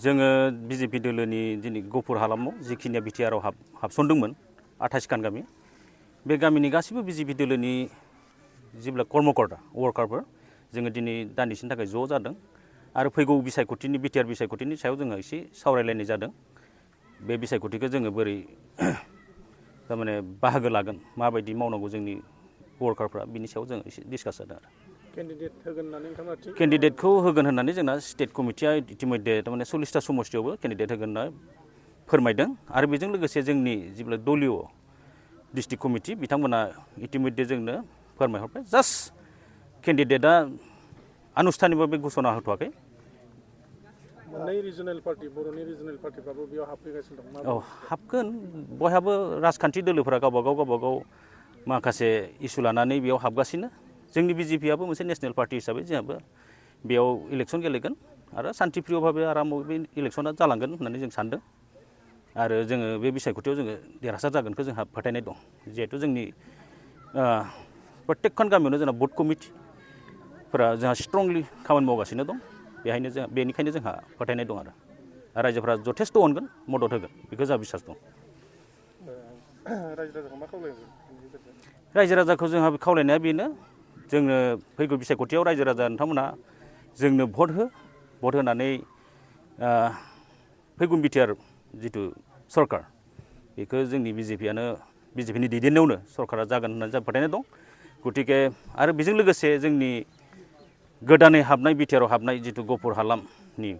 जोङो बिजेपि दोलोनि दिनै गफुर हालामाव जिखिनिया बिटिआरआव हाबसनदोंमोन 28 खान गामि बे गामिनि गासैबो बिजेपि दोलोनि जेब्ला कर्मकर्ता वर्कारफोर जोङो दिनै दान्दिसेनि थाखाय ज' जादों आरो फैगौ बिसायख'थिनि बिटिआर बिसायख'थिनि सायाव जोङो एसे सावरायलायनाय जादों बे बिसायख'थिखौ जोङो बोरै थारमाने बाहागो लागोन माबायदि मावनांगौ जोंनि वर्कारफ्रा बिनि सायाव जों एसे डिसकास जादों आरो केन्डिडेट होगोन होननानै नोंथाङा केन्डिडेटखौ होगोन होननानै जोंना स्टेट कमिटिया इतिमध्ये थारमाने 40टा समस्तियावबो केन्डिडेट होगोन होनना फोरमायदों आरो बेजों लोगोसे जोंनि जेब्ला दलीय डिस्ट्रिक्ट कमिटि बिथांमोना इतिमध्ये जोंनो फोरमायहरबाय जास्ट केन्डिडेटआ आनुষ্ঠাनिक भाबै घोषणा होथ'वाखै मोननै रिजनेल पार्टी बर'नि रिजनेल पार्टीफ्राबो बेयाव हाबफैगासिनो दं औ हाबगोन बयहाबो राजखान्थि दोलोफोरा गावबा गाव माखासे इसु लानानै बेयाव हाबगासिनो जोंनि बिजेपिआबो मोनसे नेशनेल पार्टी हिसाबै जोंहाबो बेयाव इलेक्सन गेलेगोन आरो शान्तिप्रिय भाबै आरामाव बे इलेक्सना जालांगोन होननानै जों सानदों आरो जोङो बे बिसायख'थियाव जोङो देरहासार जागोनखौ जोंहा फोथायनाय दं जिहेथु जोंनि प्रत्येकखन गामियावनो जोंना बुथ कमिटिफोरा जोंहा स्ट्रंलि खामानि मावगासिनो दं बेनिखायनो जोंहा फोथायनाय दं आरो रायजोफोरा जथेस्थ' अनगोन मदद होगोन बेखौ जोंहा बिसास दं रायजो राजाखौ जोंहा खावलायनाया बेनो जोंनो फैगौ बिसायख'थियाव रायजो राजा नोंथांमोना जोंनो भट होनानै फैगौ बिटिआर जिथु सरकार बेखौ जोंनि बिजेपिनि दैदेननायावनो सरकारा जागोन होननानै जों फोथायनाय दं गतिके आरो बेजों लोगोसे जोंनि गोदानै हाबनाय बिटिआरआव हाबनाय जिथु गफुर हालामनि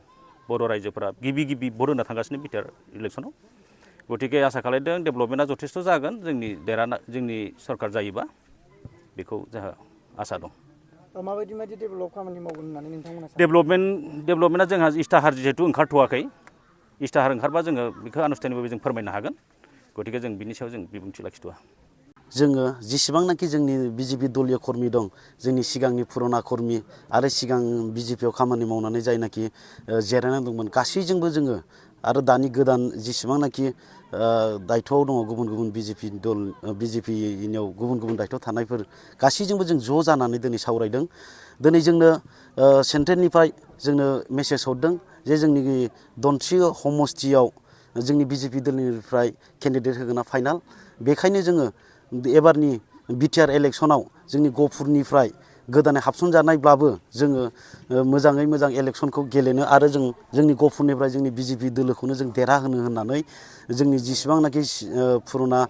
बर' रायजोफोरा गिबि भट होनो थांगासिनो बिटिआर इलेक्सनाव गतिके आसा खालामदों डेभेलपमेन्टआ जथेस्थ' जागोन जोंनि सरकार जायोबा बेखौ जोंहा आसा दं माबायदि डेभेलप खामानि मावगोन होननानै नोंथांमोना डेभेलपमेन्टआ जोंहा इस्ताहार जिहेतु ओंखारथ'वाखै इस्ताहार ओंखारबा जोङो बेखौ आनुষ্ঠাनिक भाबै जों फोरमायनो हागोन गतिके जों बिनि सायाव जों बिबुंथि लाखिथ'वा जोङो जेसेबांनाखि जोंनि बिजेपि दलीय कर्मि दं जोंनि सिगांनि पुराना कर्मि आरो सिगां बिजेपिआव खामानि मावनानै जायनाखि जिरायनानै दंमोन गासैजोंबो जोङो आरो दानि गोदान जेसेबांनाखि दायथ'आव दङ गुबुन बिजेपिनियाव गुबुन दायथ' थानायफोर गासैजोंबो जों ज' जानानै दिनै सावरायदों दिनै जोंनो सेन्ट्रेलनिफ्राय जोंनो मेसेज हरदों जे जोंनि दनस्रि समस्तियाव जोंनि बिजेपि दोलनिफ्राय केन्डिडेट होगोना फाइनाल बेखायनो जोङो एबारनि बिटिआर इलेक्सनाव जोंनि गफुरनिफ्राय गोदानै हाबसनजानायब्लाबो जोङो मोजाङै मोजां इलेक्सनखौ गेलेनो आरो जोंनि गफुरनिफ्राय जोंनि बिजेपि दोलोखौनो जों देरहाहोनो होननानै जोंनि जेसेबांनाखि पुराना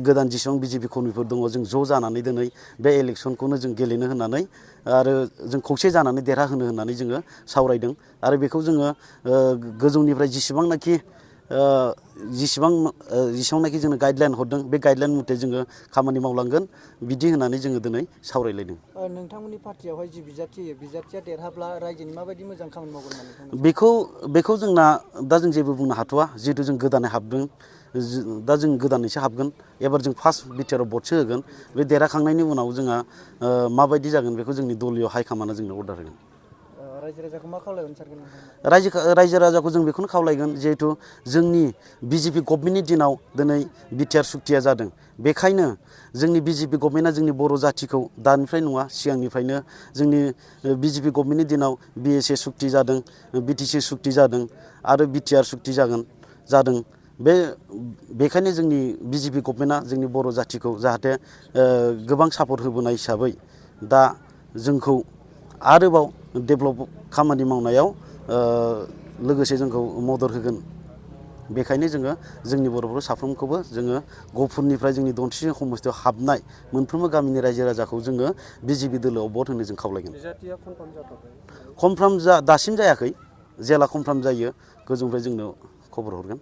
गोदान जेसेबां बिजेपि कर्मिफोर दङ जों ज' जानानै दिनै बे इलेक्सनखौनो जों गेलेनो होननानै आरो जों खौसे जानानै देरहाहोनो होननानै जोङो सावरायदों आरो बेखौ जोङो गोजौनिफ्राय जेसेबांनाखि जोंनो गाइडलाइन हरदों बे गाइडलाइन मथे जोङो खामानि मावलांगोन बिदि होननानै जोङो दिनै सावरायलायदों नोंथांमोननि पार्टियावहाय जि बिजाथि होयो बिजाथिया देरहाब्ला रायजोनि माबायदि मोजां खामानि मावगोन होननानै बेखौ जोंना दा जों जेबो बुंनो हाथ'वा जिहेतु जों गोदानै हाबदों दा जों गोदानैसो हाबगोन एबार जों फार्स्ट बिटिआरआव भटसो होगोन बे देरहाखांनायनि उनाव जोंहा माबायदि जागोन बेखौ जोंनि दलीय हाइकमान्डआ जोंनो अर्डार होगोन रायजो राजाखौ मा खावलायगोन सारगोन रायजो राजाखौ जों बेखौनो खावलायगोन जिहेथु जोंनि बिजेपि गभर्नमेन्टनि दिनाव दिनै बिटिआर सुक्तिया जादों बेखायनो जोंनि बिजेपि गभर्नमेन्टआ जोंनि बर' जाथिखौ दानिफ्राय नङा सिगांनिफ्रायनो जोंनि बिजेपि गभर्नमेन्टनि दिनाव बिएसए सुक्ति जादों बिटिसि सुक्ति जादों आरो बिटिआर सुक्ति जादों बेखायनो जोंनि बिजेपि गभर्नमेन्टआ जोंनि बर' जाथिखौ जाहाथे गोबां सापर्ट होबोनाय हिसाबै दा जोंखौ आरोबाव डेभेलप खामानि मावनायाव लोगोसे जोंखौ मदद होगोन बेखायनो जोङो जोंनि बर'फोर साफ्रोमखौबो जोङो गफुरनिफ्राय जोंनि दनस्रि समस्तियाव हाबनाय मोनफ्रोमबो गामिनि रायजो राजाखौ जोङो बिजेपि दोलोआव भट होनो जों खावलायगोन कनफार्म दासिम जायाखै जेला कनफार्म जायो गोजौनिफ्राय जोंनो खबर हरगोन